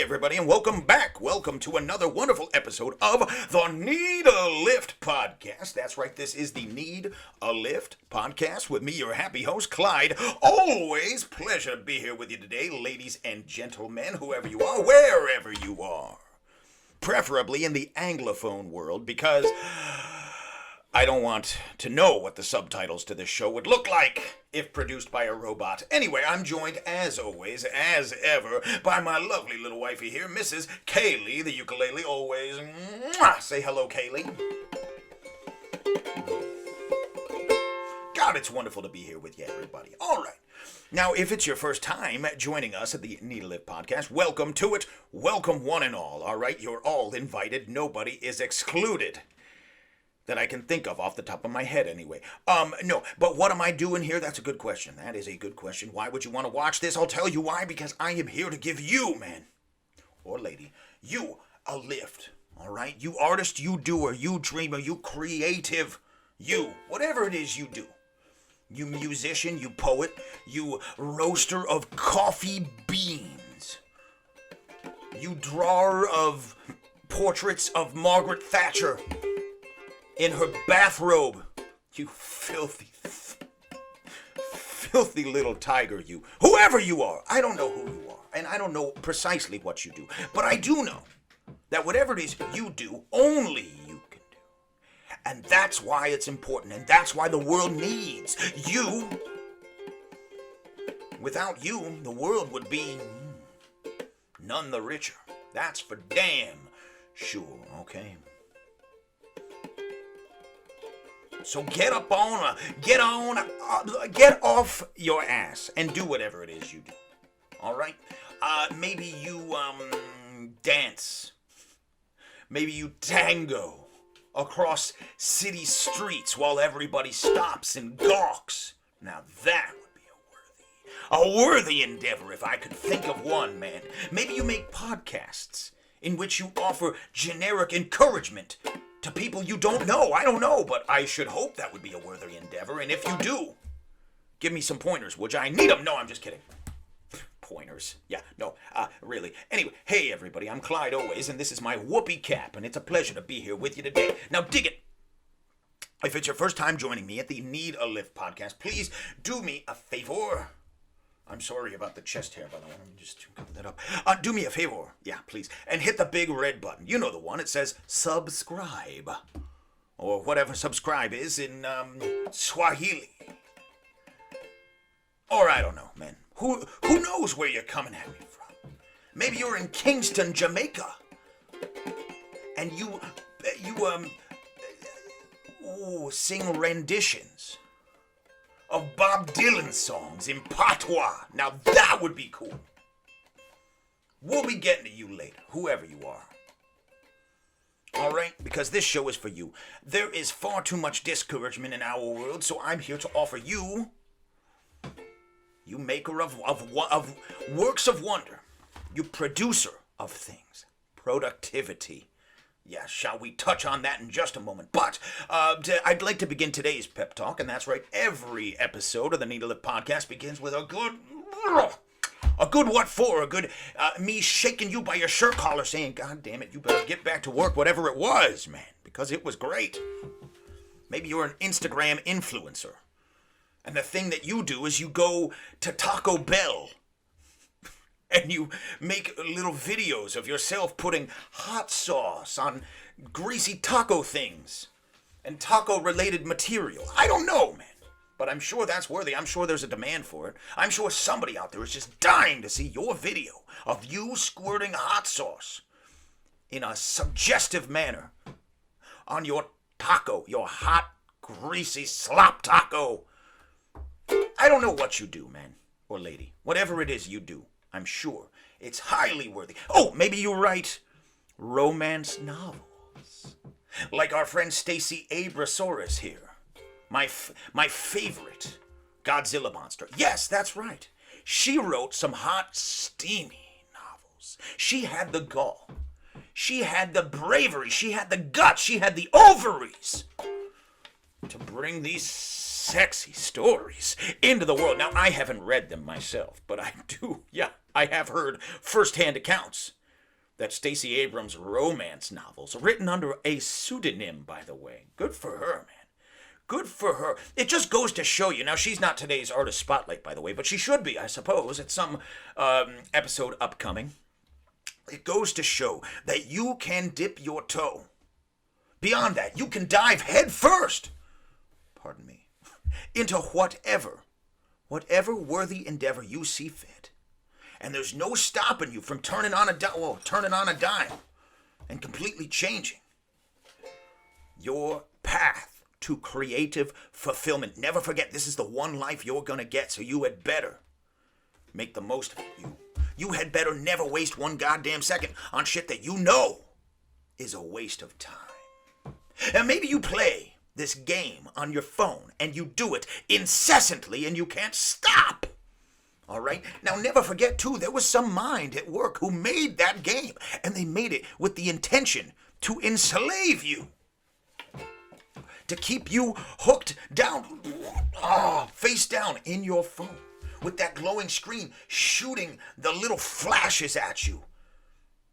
everybody, and welcome back. Welcome to another wonderful episode of the Need a Lift podcast. That's right, this is the Need a Lift podcast with me, your happy host, Clyde. Always pleasure to be here with you today, ladies and gentlemen, whoever you are, wherever you are. Preferably in the Anglophone world, because I don't want to know what the subtitles to this show would look like if produced by a robot. Anyway, I'm joined, as always, as ever, by my lovely little wifey here, Mrs. Kaylee, the ukulele, always. Mwah! Say hello, Kaylee. God, it's wonderful to be here with you, everybody. All right. Now, if it's your first time joining us at the Need a Lift podcast, welcome to it. Welcome one and all, all right? You're all invited. Nobody is excluded. That I can think of off the top of my head anyway. No, but what am I doing here? That's a good question. That is a good question. Why would you want to watch this? I'll tell you why, because I am here to give you, man, or lady, you a lift, all right? You artist, you doer, you dreamer, you creative, you, whatever it is you do. You musician, you poet, you roaster of coffee beans. You drawer of portraits of Margaret Thatcher in her bathrobe, you filthy little tiger, you. Whoever you are, I don't know who you are, and I don't know precisely what you do, but I do know that whatever it is you do, only you can do. And that's why it's important, and that's why the world needs you. Without you, the world would be none the richer. That's for damn sure, okay? So get off your ass and do whatever it is you do. All right? Maybe you dance. Maybe you tango across city streets while everybody stops and gawks. Now that would be a worthy endeavor if I could think of one, man. Maybe you make podcasts in which you offer generic encouragement to people you don't know. I don't know, but I should hope that would be a worthy endeavor. And if you do, give me some pointers, would you? I need them. No, I'm just kidding. Pointers. Yeah, no, really. Anyway, hey everybody, I'm Clyde Always, and this is my whoopee cap, and it's a pleasure to be here with you today. Now dig it. If it's your first time joining me at the Need a Lift podcast, please do me a favor. I'm sorry about the chest hair, by the way. Let me just cover that up. Do me a favor, yeah, please, and hit the big red button. You know the one. It says subscribe, or whatever subscribe is in Swahili. Or I don't know, man. Who knows where you're coming at me from? Maybe you're in Kingston, Jamaica, and you sing renditions of Bob Dylan songs in patois. Now that would be cool. We'll be getting to you later, whoever you are. Alright? Because this show is for you. There is far too much discouragement in our world, so I'm here to offer you, you maker of works of wonder, you producer of things, productivity. Yeah, shall we touch on that in just a moment? But I'd like to begin today's pep talk, and that's right. Every episode of the Need a Lift podcast begins with a good what for? A good me shaking you by your shirt collar, saying, "God damn it, you better get back to work." Whatever it was, man, because it was great. Maybe you're an Instagram influencer, and the thing that you do is you go to Taco Bell. And you make little videos of yourself putting hot sauce on greasy taco things and taco-related material. I don't know, man. But I'm sure that's worthy. I'm sure there's a demand for it. I'm sure somebody out there is just dying to see your video of you squirting hot sauce in a suggestive manner on your taco, your hot, greasy slop taco. I don't know what you do, man or lady. Whatever it is you do. I'm sure it's highly worthy. Oh, maybe you write romance novels, like our friend Stacey Abrasaurus here, my favorite Godzilla monster. Yes, that's right. She wrote some hot, steamy novels. She had the gall. She had the bravery. She had the guts. She had the ovaries to bring these sexy stories into the world. Now, I haven't read them myself, but I do. Yeah, I have heard firsthand accounts. that Stacey Abrams' romance novels, written under a pseudonym, by the way. Good for her, man. Good for her. It just goes to show you. Now, she's not today's Artist Spotlight, by the way, but she should be, I suppose, at some episode upcoming. It goes to show that you can dip your toe. Beyond that, you can dive head first, pardon me, into whatever worthy endeavor you see fit. And there's no stopping you from turning on a dime and completely changing your path to creative fulfillment. Never forget, this is the one life you're gonna get, so you had better make the most of it. You had better never waste one goddamn second on shit that you know is a waste of time. And maybe you play this game on your phone and you do it incessantly and you can't stop. All right? Now, never forget, too, there was some mind at work who made that game, and they made it with the intention to enslave you. To keep you hooked down, face down in your phone, with that glowing screen shooting the little flashes at you,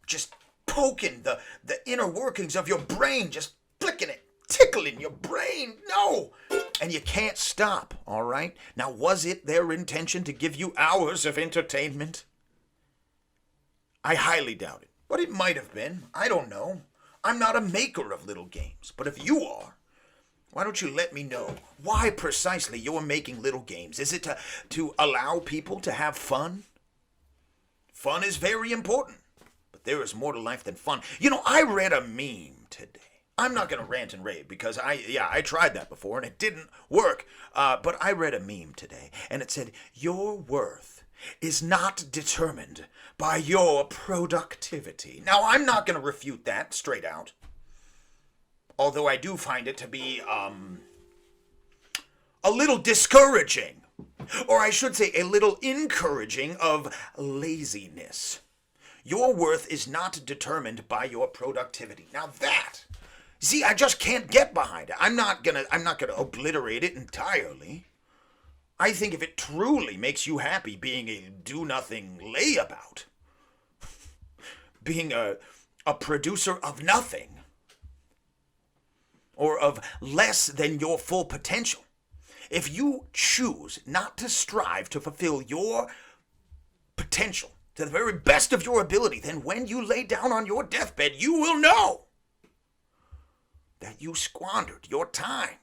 just poking the inner workings of your brain, just flicking it, tickling your brain. No! And you can't stop, all right? Now, was it their intention to give you hours of entertainment? I highly doubt it, but it might have been. I don't know. I'm not a maker of little games, but if you are, why don't you let me know why precisely you're making little games? Is it to allow people to have fun? Fun is very important, but there is more to life than fun. You know, I read a meme today. I'm not going to rant and rave because I tried that before and it didn't work. But I read a meme today and it said, your worth is not determined by your productivity. Now, I'm not going to refute that straight out. Although I do find it to be a little discouraging, or I should say a little encouraging of laziness. Your worth is not determined by your productivity. Now that, see, I just can't get behind it. I'm not gonna obliterate it entirely. I think if it truly makes you happy being a do-nothing layabout, being a producer of nothing, or of less than your full potential. If you choose not to strive to fulfill your potential to the very best of your ability, then when you lay down on your deathbed, you will know that you squandered your time,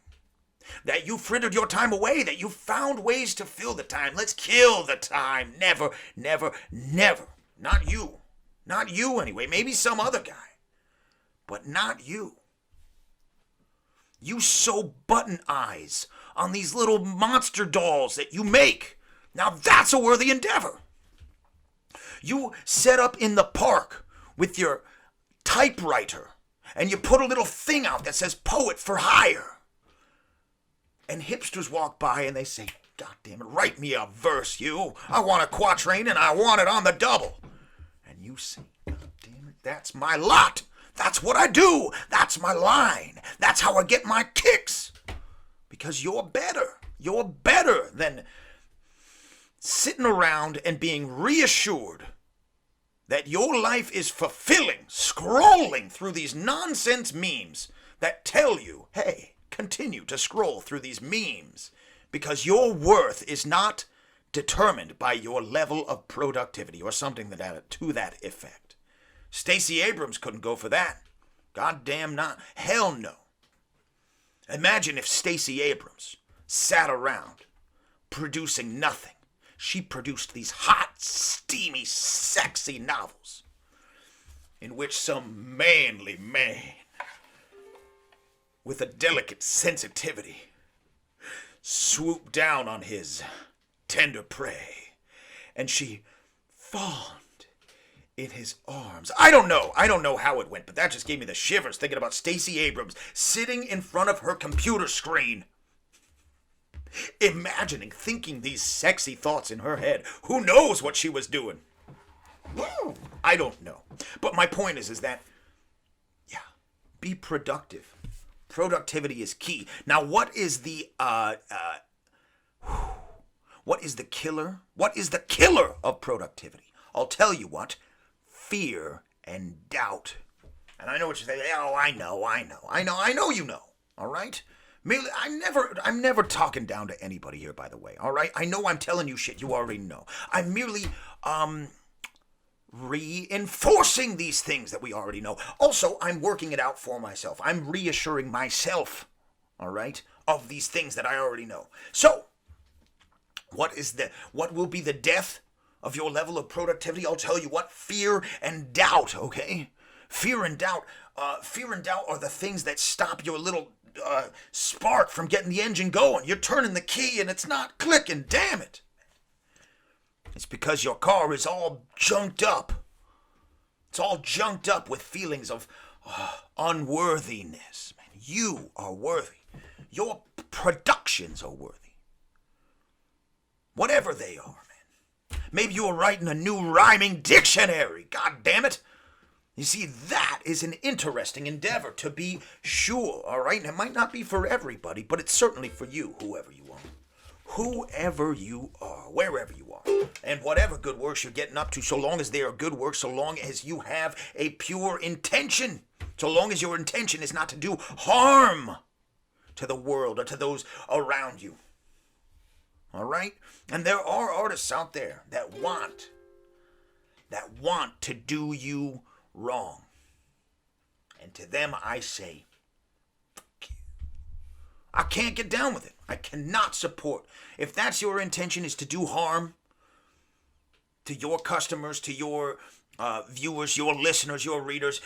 that you frittered your time away, that you found ways to fill the time. Let's kill the time. Never, never, never. Not you. Not you anyway. Maybe some other guy. But not you. You sew button eyes on these little monster dolls that you make. Now that's a worthy endeavor. You set up in the park with your typewriter and you put a little thing out that says poet for hire. And hipsters walk by and they say, God damn it, write me a verse, you. I want a quatrain and I want it on the double. And you say, God damn it, that's my lot. That's what I do. That's my line. That's how I get my kicks. Because you're better. You're better than sitting around and being reassured that your life is fulfilling, scrolling through these nonsense memes that tell you, hey, continue to scroll through these memes because your worth is not determined by your level of productivity or something to that effect. Stacey Abrams couldn't go for that. Goddamn not. Hell no. Imagine if Stacey Abrams sat around producing nothing. She produced these hot, steamy, sexy novels in which some manly man with a delicate sensitivity swooped down on his tender prey and she fawned in his arms. I don't know how it went, but that just gave me the shivers thinking about Stacey Abrams sitting in front of her computer screen, thinking these sexy thoughts in her head. Who knows what she was doing? I don't know. But my point is that, yeah, be productive. Productivity is key. Now, what is the killer? What is the killer of productivity? I'll tell you what. Fear and doubt. And I know what you're saying. Oh, I know you know. All right? Merely, I'm never talking down to anybody here, by the way. All right? I know I'm telling you shit you already know. I'm merely, reinforcing these things that we already know. Also, I'm working it out for myself. I'm reassuring myself, all right, of these things that I already know. So, what will be the death of your level of productivity? I'll tell you what, fear and doubt, okay? Fear and doubt are the things that stop your little spark from getting the engine going. You're turning the key and it's not clicking, damn it. It's because your car is all junked up. It's all junked up with feelings of unworthiness. Man, you are worthy. Your productions are worthy. Whatever they are, man. Maybe you are writing a new rhyming dictionary. God damn it. You see, that is an interesting endeavor, to be sure, all right? And it might not be for everybody, but it's certainly for you, whoever you are. Whoever you are, wherever you are, and whatever good works you're getting up to, so long as they are good works, so long as you have a pure intention, so long as your intention is not to do harm to the world or to those around you. All right? And there are artists out there that want to do you wrong. And to them I say, I can't get down with it. I cannot support. If that's your intention, is to do harm to your customers, to your viewers, your listeners, your readers,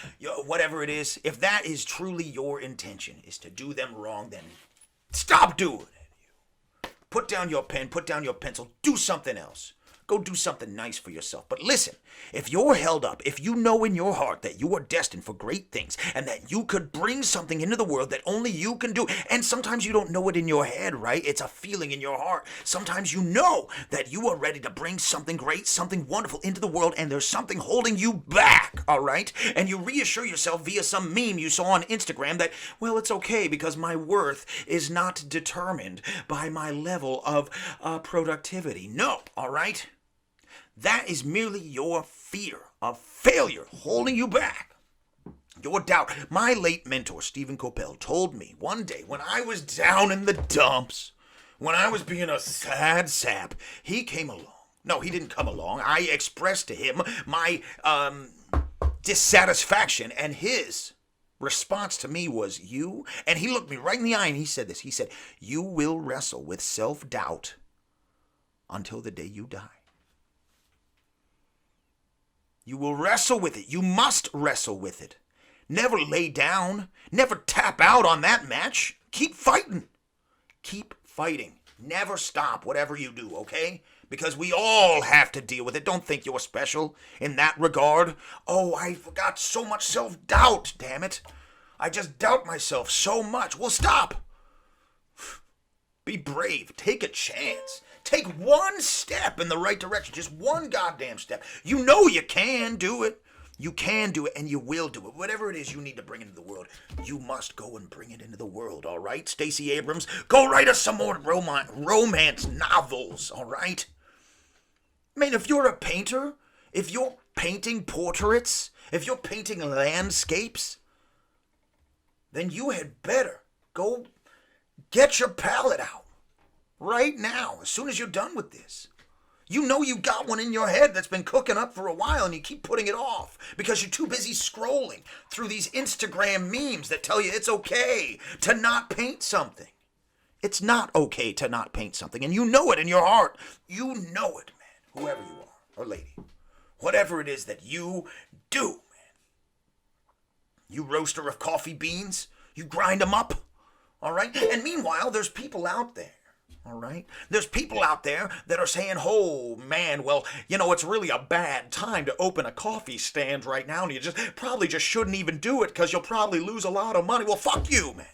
whatever it is, if that is truly your intention, is to do them wrong, then stop doing it. Put down your pen, put down your pencil, do something else. Go do something nice for yourself. But listen, if you're held up, if you know in your heart that you are destined for great things and that you could bring something into the world that only you can do, and sometimes you don't know it in your head, right? It's a feeling in your heart. Sometimes you know that you are ready to bring something great, something wonderful into the world, and there's something holding you back, all right? And you reassure yourself via some meme you saw on Instagram that, well, it's okay because my worth is not determined by my level of productivity. No, all right? That is merely your fear of failure holding you back. Your doubt. My late mentor, Stephen Coppell, told me one day when I was down in the dumps, when I was being a sad sap, he came along. No, he didn't come along. I expressed to him my dissatisfaction, and his response to me was, you, and he looked me right in the eye and he said this. He said, you will wrestle with self-doubt until the day you die. You will wrestle with it. You must wrestle with it. Never lay down. Never tap out on that match. Keep fighting. Keep fighting. Never stop whatever you do, okay? Because we all have to deal with it. Don't think you're special in that regard. Oh, I forgot so much self-doubt, damn it. I just doubt myself so much. Well, stop. Be brave. Take a chance. Take one step in the right direction. Just one goddamn step. You know you can do it. You can do it and you will do it. Whatever it is you need to bring into the world, you must go and bring it into the world, all right? Stacey Abrams, go write us some more romance novels, all right? I mean, if you're a painter, if you're painting portraits, if you're painting landscapes, then you had better go get your palette out. Right now, as soon as you're done with this. You know you got one in your head that's been cooking up for a while and you keep putting it off because you're too busy scrolling through these Instagram memes that tell you it's okay to not paint something. It's not okay to not paint something, and you know it in your heart. You know it, man, whoever you are, or lady. Whatever it is that you do, man. You roaster of coffee beans, you grind them up, all right? And meanwhile, there's people out there. All right? There's people out there that are saying, oh, man, well, you know, it's really a bad time to open a coffee stand right now, and you probably just shouldn't even do it because you'll probably lose a lot of money. Well, fuck you, man.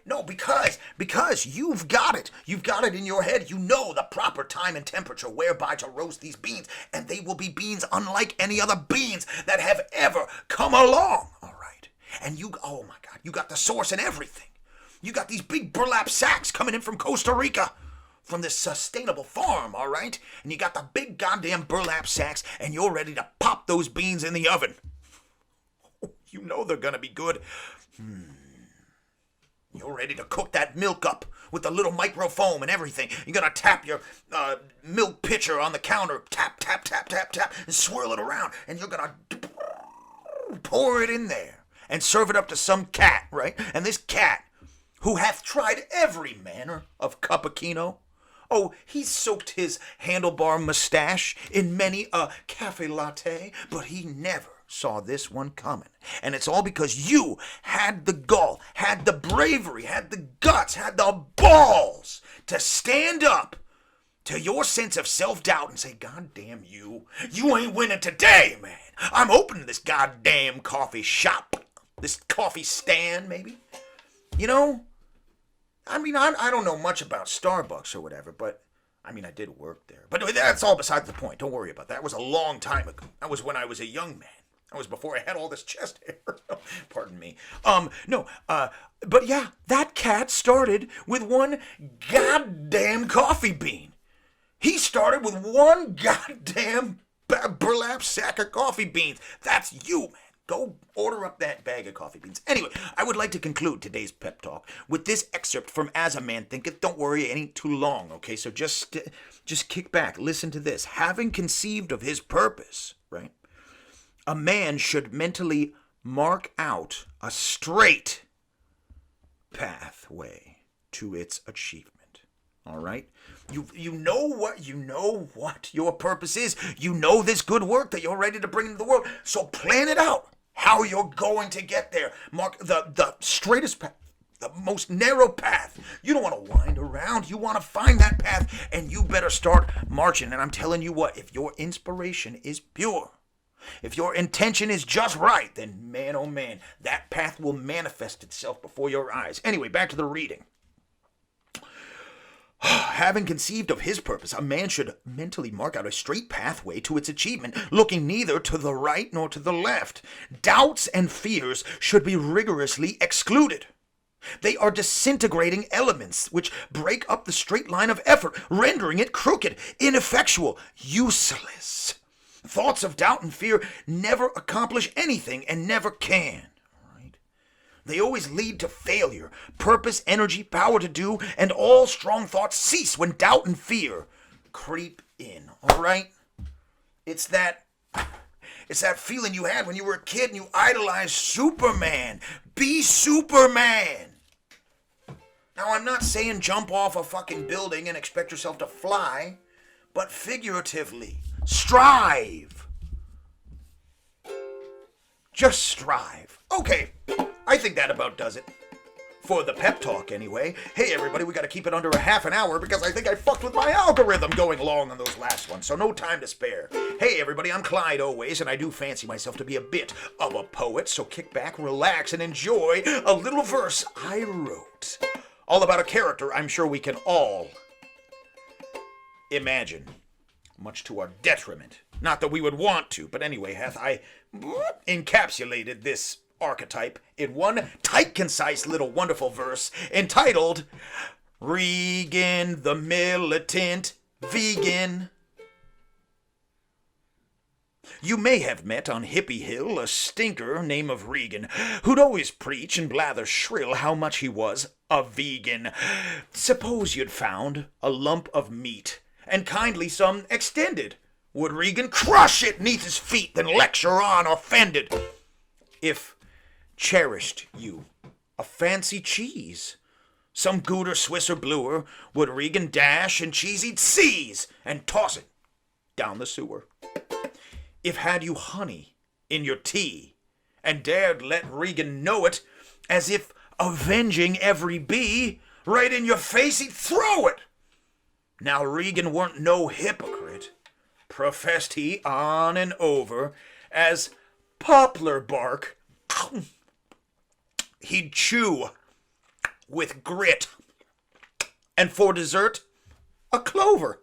No, because you've got it. You've got it in your head. You know the proper time and temperature whereby to roast these beans, and they will be beans unlike any other beans that have ever come along. All right? And you, oh, my God, you got the source and everything. You got these big burlap sacks coming in from Costa Rica, from this sustainable farm, all right? And you got the big goddamn burlap sacks, and you're ready to pop those beans in the oven. You know they're gonna be good. You're ready to cook that milk up with the little microfoam and everything. You're gonna tap your milk pitcher on the counter, tap, tap, tap, tap, tap, and swirl it around. And you're gonna pour it in there and serve it up to some cat, right? And this cat, who hath tried every manner of cappuccino, oh, he's soaked his handlebar mustache in many a cafe latte, but he never saw this one coming. And it's all because you had the gall, had the bravery, had the guts, had the balls to stand up to your sense of self-doubt and say, God damn you ain't winning today, man. I'm opening this goddamn coffee shop, this coffee stand, maybe. You know, I mean, I don't know much about Starbucks or whatever, but I mean, I did work there. But that's all besides the point. Don't worry about that. That was a long time ago. That was when I was a young man. That was before I had all this chest hair. Pardon me. But yeah, that cat started with one goddamn coffee bean. He started with one goddamn burlap sack of coffee beans. That's you, man. Go order up that bag of coffee beans. Anyway, I would like to conclude today's pep talk with this excerpt from As a Man Thinketh. Don't worry, it ain't too long, okay? So just kick back, listen to this. Having conceived of his purpose, right? A man should mentally mark out a straight pathway to its achievement. All right? You know what your purpose is. You know this good work that you're ready to bring into the world. So plan it out, how you're going to get there. Mark the straightest path, the most narrow path. You don't want to wind around. You want to find that path, and you better start marching. And I'm telling you what, if your inspiration is pure, if your intention is just right, then man, oh man, that path will manifest itself before your eyes. Anyway, back to the reading. Having conceived of his purpose, a man should mentally mark out a straight pathway to its achievement, looking neither to the right nor to the left. Doubts and fears should be rigorously excluded. They are disintegrating elements which break up the straight line of effort, rendering it crooked, ineffectual, useless. Thoughts of doubt and fear never accomplish anything and never can. They always lead to failure. Purpose, energy, power to do, and all strong thoughts cease when doubt and fear creep in. All right? It's that feeling you had when you were a kid and you idolized Superman. Be Superman. Now, I'm not saying jump off a fucking building and expect yourself to fly, but figuratively, strive. Just strive. Okay. I think that about does it. For the pep talk, anyway. Hey, everybody, we got to keep it under a half an hour because I think I fucked with my algorithm going long on those last ones, so no time to spare. Hey, everybody, I'm Clyde Always, and I do fancy myself to be a bit of a poet, so kick back, relax, and enjoy a little verse I wrote. All about a character I'm sure we can all imagine, much to our detriment. Not that we would want to, but anyway, hath I encapsulated this archetype in one tight, concise, little wonderful verse entitled Regan the Militant Vegan. You may have met on Hippie Hill a stinker named of Reagan, who'd always preach and blather shrill how much he was a vegan. Suppose you'd found a lump of meat, and kindly some extended. Would Regan crush it neath his feet, then lecture on offended? If cherished you a fancy cheese, some Gouda, Swiss, or bluer, would Regan dash and cheese he'd seize and toss it down the sewer. If had you honey in your tea, and dared let Regan know it, as if avenging every bee, right in your face he'd throw it. Now Regan weren't no hypocrite, professed he on and over, as poplar bark he'd chew with grit, and for dessert, a clover.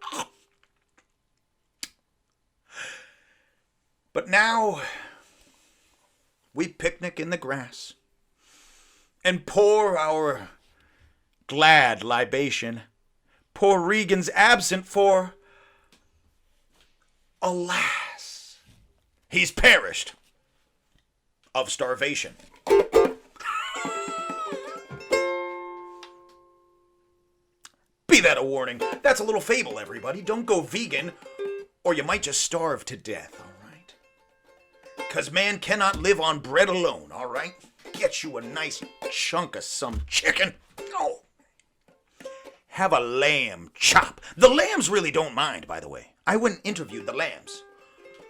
But now we picnic in the grass and pour our glad libation. Poor Regan's absent, for alas, he's perished of starvation. Be that a warning. That's a little fable, everybody. Don't go vegan, or you might just starve to death, all right? Because man cannot live on bread alone, all right? Get you a nice chunk of some chicken. Oh. Have a lamb chop. The lambs really don't mind, by the way. I went and interviewed the lambs.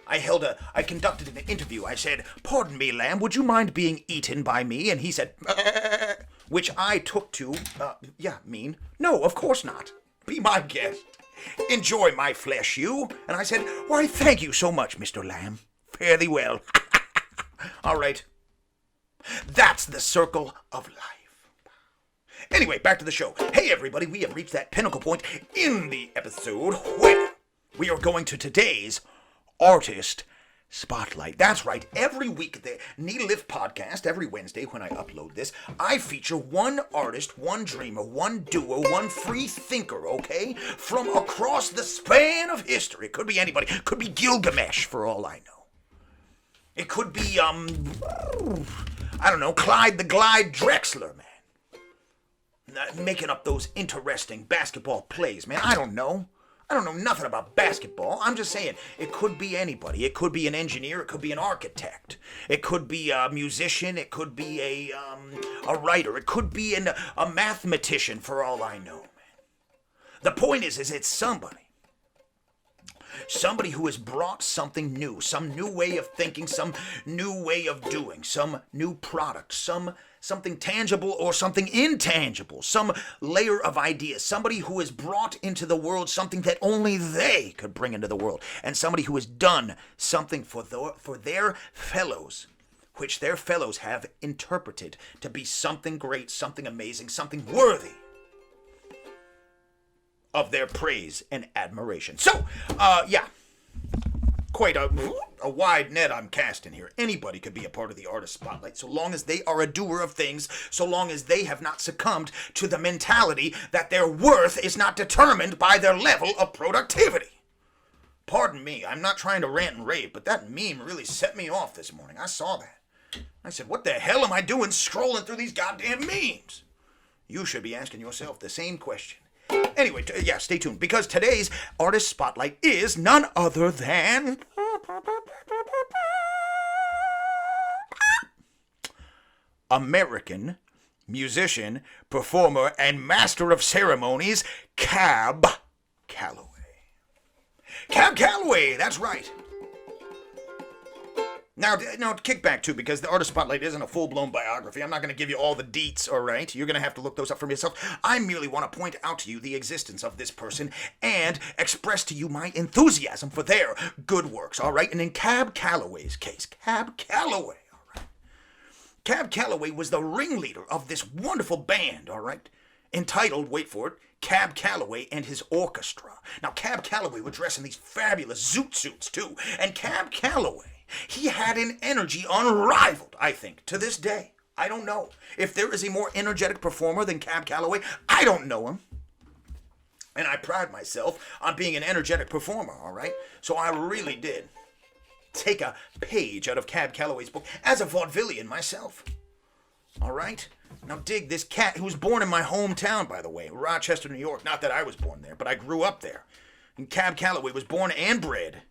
I conducted an interview. I said, "Pardon me, lamb, would you mind being eaten by me?" And he said, which I took to, mean, "No, of course not. Be my guest. Enjoy my flesh, you." And I said, "Why, thank you so much, Mr. Lamb. Fare thee well." All right. That's the circle of life. Anyway, back to the show. Hey, everybody, we have reached that pinnacle point in the episode where we are going to today's Artist Spotlight. That's right. Every week at the Knee Lift podcast, every Wednesday when I upload this, I feature one artist, one dreamer, one doer, one free thinker, okay? From across the span of history. It could be anybody. It could be Gilgamesh, for all I know. It could be, I don't know, Clyde the Glide Drexler, man. Making up those interesting basketball plays, man. I don't know nothing about basketball. I'm just saying, it could be anybody. It could be an engineer. It could be an architect. It could be a musician. It could be a writer. It could be a mathematician, for all I know, man. The point is it's somebody. Somebody who has brought something new, some new way of thinking, some new way of doing, some new product, something tangible or something intangible, some layer of ideas, somebody who has brought into the world something that only they could bring into the world, and somebody who has done something for their fellows, which their fellows have interpreted to be something great, something amazing, something worthy of their praise and admiration. So, quite a wide net I'm casting here. Anybody could be a part of the Artist Spotlight, so long as they are a doer of things, so long as they have not succumbed to the mentality that their worth is not determined by their level of productivity. Pardon me, I'm not trying to rant and rave, but that meme really set me off this morning. I saw that. I said, what the hell am I doing scrolling through these goddamn memes? You should be asking yourself the same question. Anyway, stay tuned, because today's Artist Spotlight is none other than American musician, performer, and master of ceremonies, Cab Calloway. Cab Calloway, that's right. Now, kick back too, because the Artist Spotlight isn't a full-blown biography. I'm not going to give you all the deets, all right? You're going to have to look those up for yourself. I merely want to point out to you the existence of this person and express to you my enthusiasm for their good works, all right? And in Cab Calloway's case, Cab Calloway, all right? Cab Calloway was the ringleader of this wonderful band, all right? Entitled, wait for it, Cab Calloway and his Orchestra. Now, Cab Calloway would dress in these fabulous zoot suits, too. And Cab Calloway, he had an energy unrivaled, I think, to this day. I don't know. If there is a more energetic performer than Cab Calloway, I don't know him. And I pride myself on being an energetic performer, all right? So I really did take a page out of Cab Calloway's book as a vaudevillian myself. All right? Now dig this cat who was born in my hometown, by the way, Rochester, New York. Not that I was born there, but I grew up there. And Cab Calloway was born and bred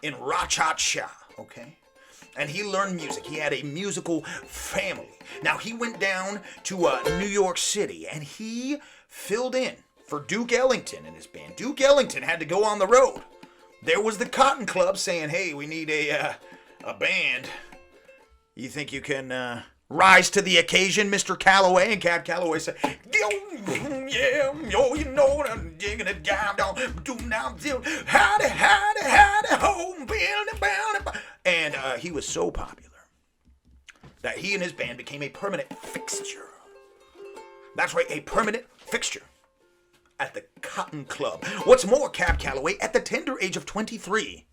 in Rochester, okay? And he learned music. He had a musical family. Now, he went down to New York City, and he filled in for Duke Ellington and his band. Duke Ellington had to go on the road. There was the Cotton Club saying, hey, we need a band. You think you can rise to the occasion, Mr. Calloway? And Cab Calloway said, yeah, yo, you know, I'm digging it down, do now, howdy, howdy, howdy, ho, and he was so popular that he and his band became a permanent fixture. That's right, a permanent fixture at the Cotton Club. What's more, Cab Calloway, at the tender age of 23,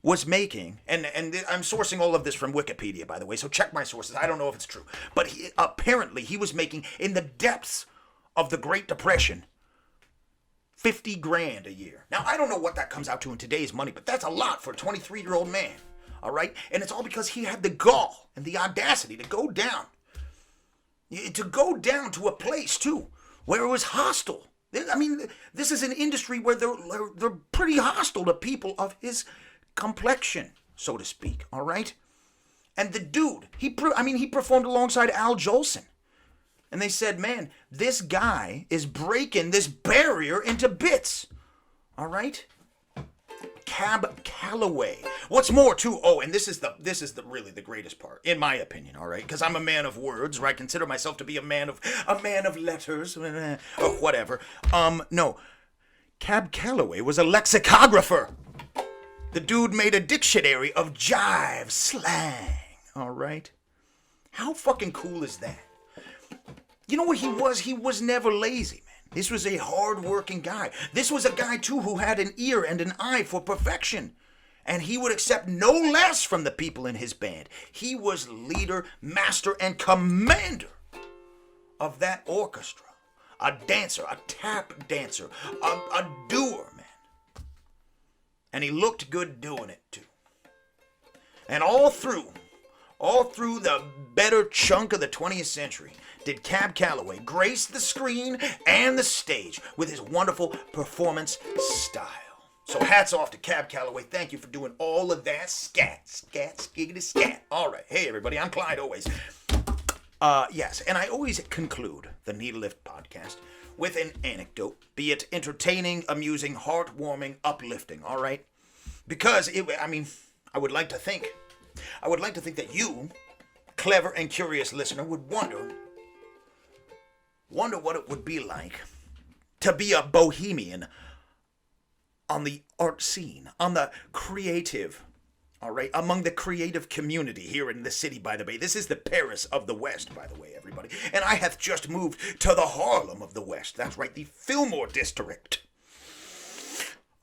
was making, and I'm sourcing all of this from Wikipedia, by the way, so check my sources. I don't know if it's true. But apparently he was making, in the depths of the Great Depression, $50,000 a year. Now, I don't know what that comes out to in today's money, but that's a lot for a 23-year-old man. all right? And it's all because he had the gall and the audacity to go down to a place, too, where it was hostile. I mean, this is an industry where they're pretty hostile to people of his complexion, so to speak, all right? And the dude, he performed alongside Al Jolson. And they said, man, this guy is breaking this barrier into bits, all right? Cab Calloway. What's more, too, and this is really the greatest part, in my opinion, all right? Because I'm a man of words, or I consider myself to be a man of letters, or whatever. No. Cab Calloway was a lexicographer. The dude made a dictionary of jive slang, all right? How fucking cool is that? You know what he was? He was never lazy, man. This was a hard-working guy. This was a guy, too, who had an ear and an eye for perfection. And he would accept no less from the people in his band. He was leader, master, and commander of that orchestra. A dancer, a tap dancer, a doer, man. And he looked good doing it, too. And all through the better chunk of the 20th century, did Cab Calloway grace the screen and the stage with his wonderful performance style. So hats off to Cab Calloway. Thank you for doing all of that. Scat, skiggity, scat. All right. Hey, everybody. I'm Clyde Always. Yes, and I always conclude the Needle Lift podcast with an anecdote, be it entertaining, amusing, heartwarming, uplifting, all right? Because, I would like to think that you, clever and curious listener, would wonder what it would be like to be a bohemian on the art scene, on the creative, all right, among the creative community here in the city, by the way. This is the Paris of the West, by the way, everybody. And I hath just moved to the Harlem of the West. That's right, the Fillmore district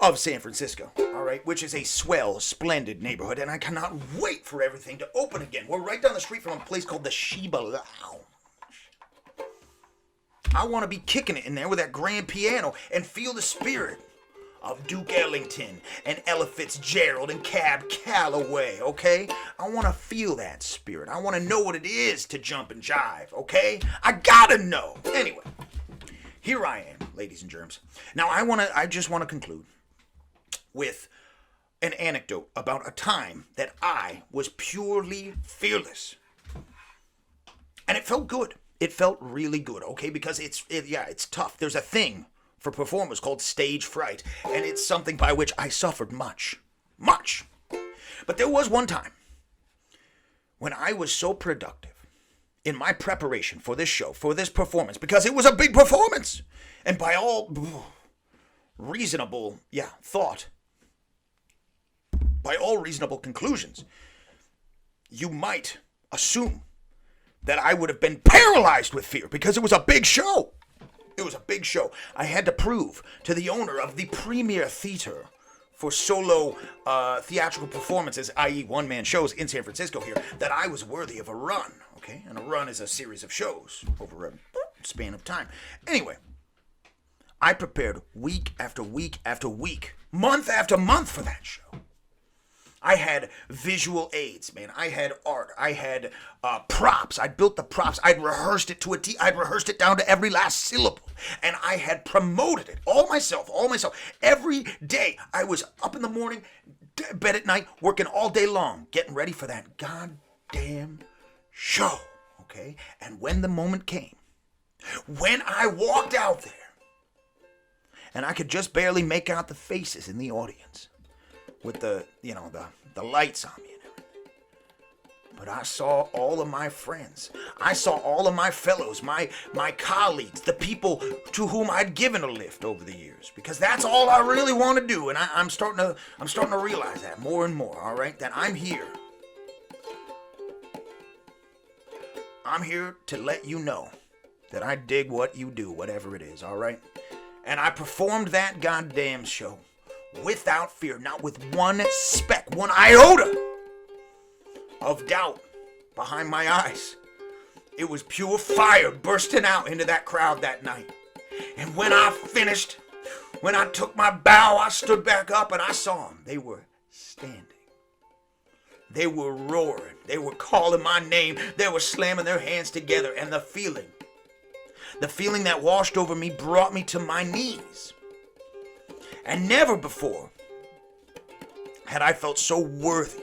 of San Francisco, all right, which is a swell, splendid neighborhood, and I cannot wait for everything to open again. We're right down the street from a place called the Sheba Lounge. I want to be kicking it in there with that grand piano and feel the spirit of Duke Ellington and Ella Fitzgerald and Cab Calloway, okay? I want to feel that spirit. I want to know what it is to jump and jive, okay? I gotta know. Anyway, here I am, ladies and germs. Now, I just want to conclude with an anecdote about a time that I was purely fearless. And it felt good. It felt really good, okay? Because it's tough. There's a thing for performers called stage fright, and it's something by which I suffered much. Much. But there was one time when I was so productive in my preparation for this show, for this performance, because it was a big performance. And by all reasonable, thought, by all reasonable conclusions, you might assume that I would have been paralyzed with fear because it was a big show. It was a big show. I had to prove to the owner of the premier theater for solo theatrical performances, i.e. one-man shows in San Francisco here, that I was worthy of a run, okay? And a run is a series of shows over a span of time. Anyway, I prepared week after week after week, month after month for that show. I had visual aids, man. I had art. I had props. I built the props. I'd rehearsed it to a T. I'd rehearsed it down to every last syllable. And I had promoted it all myself. Every day I was up in the morning, bed at night, working all day long, getting ready for that goddamn show, okay? And when the moment came, when I walked out there, and I could just barely make out the faces in the audience, with the lights on me and everything. But I saw all of my friends. I saw all of my fellows, my colleagues, the people to whom I'd given a lift over the years. Because that's all I really want to do. And I'm starting to realize that more and more, all right? That I'm here. I'm here to let you know that I dig what you do, whatever it is, all right? And I performed that goddamn show without fear, not with one speck, one iota of doubt behind my eyes. It was pure fire bursting out into that crowd that night. And when I finished, when I took my bow, I stood back up and I saw them. They were standing. They were roaring. They were calling my name. They were slamming their hands together. And the feeling that washed over me brought me to my knees. And never before had I felt so worthy.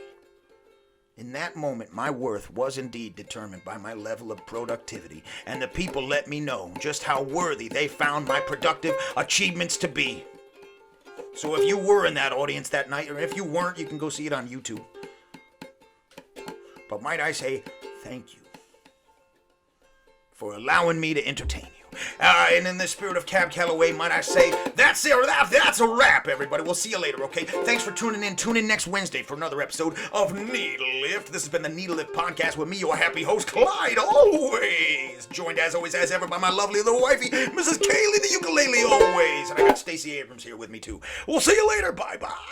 In that moment, my worth was indeed determined by my level of productivity, and the people let me know just how worthy they found my productive achievements to be. So if you were in that audience that night, or if you weren't, you can go see it on YouTube. But might I say, thank you for allowing me to entertain you. And in the spirit of Cab Calloway, might I say, that's a wrap, everybody. We'll see you later, okay? Thanks for tuning in. Tune in next Wednesday for another episode of Needle Lift. This has been the Needle Lift Podcast with me, your happy host, Clyde Always. Joined as always, as ever, by my lovely little wifey, Mrs. Kaylee the Ukulele Always. And I got Stacey Abrams here with me, too. We'll see you later. Bye-bye.